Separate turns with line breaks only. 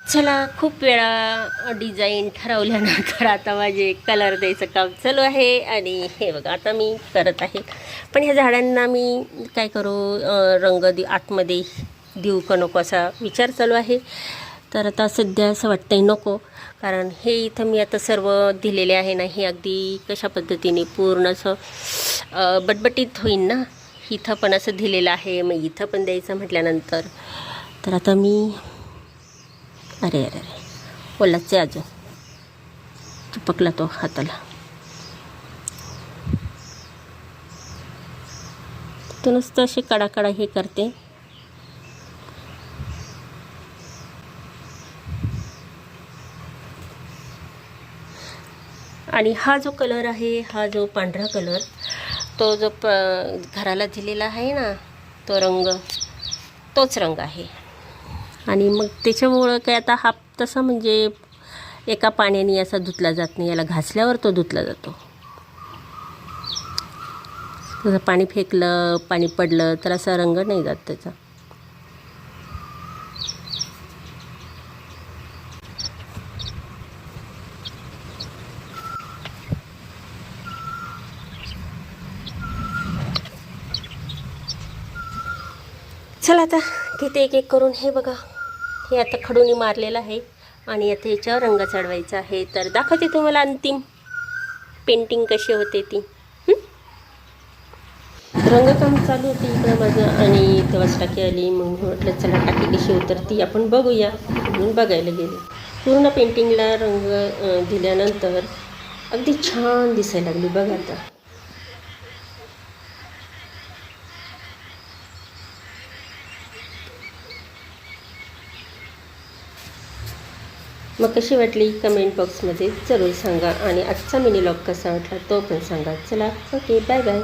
चला, खूप वेळा डिझाईन ठरवल्यानंतर आता माझे कलर द्यायचं काम चालू आहे. आणि हे बघा आता मी करत आहे. पण ह्या झाडांना मी काय करू, रंग आतमध्ये देऊ का नको असा विचार चालू आहे. तर आता सध्या असं वाटतंय नको, कारण हे इथं मी आता सर्व दिलेले आहे ना, हे अगदी कशा पद्धतीने पूर्ण असं बटबटीत होईन ना. इथं पण असं दिलेलं आहे, मग इथं पण द्यायचं म्हटल्यानंतर तर आता मी अरे अरे अरे ओलाचे अजून चिपकला तो हाताला. तो नुसतं असे कडाकडा हे करते. आणि हा जो कलर आहे, हा जो पांढरा कलर, तो जो घराला दिलेला आहे ना, तो रंग तोच रंग आहे. आणि मग त्याच्यामुळं काय आता हा तसा म्हणजे एका पाण्याने असा धुतला जात नाही, याला घासल्यावर तो धुतला जातो. जसं पाणी फेकलं, पाणी पडलं तर असा रंग नाही जात त्याचा. चला आता घेते एक एक करून. हे बघा, हे आता खडूनी मारलेलं आहे आणि आता याच्यावर रंग चढवायचा आहे. तर दाखवते तुम्हाला अंतिम पेंटिंग कशी होते ती. रंगकाम चालू होती इकडं माझं आणि तेव्हाच टाकी आली. मग म्हटलं चला टाकी कशी उतरती आपण बघूया, म्हणून बघायला गेले. पूर्ण पेंटिंगला रंग दिल्यानंतर अगदी छान दिसायला लागली बघा आता. मग कशी वाटली कमेंट बॉक्समध्ये जरूर सांगा. आणि आजचा मिनी व्लॉग कसा वाटला तो पण सांगा. चला, ओके, बाय बाय.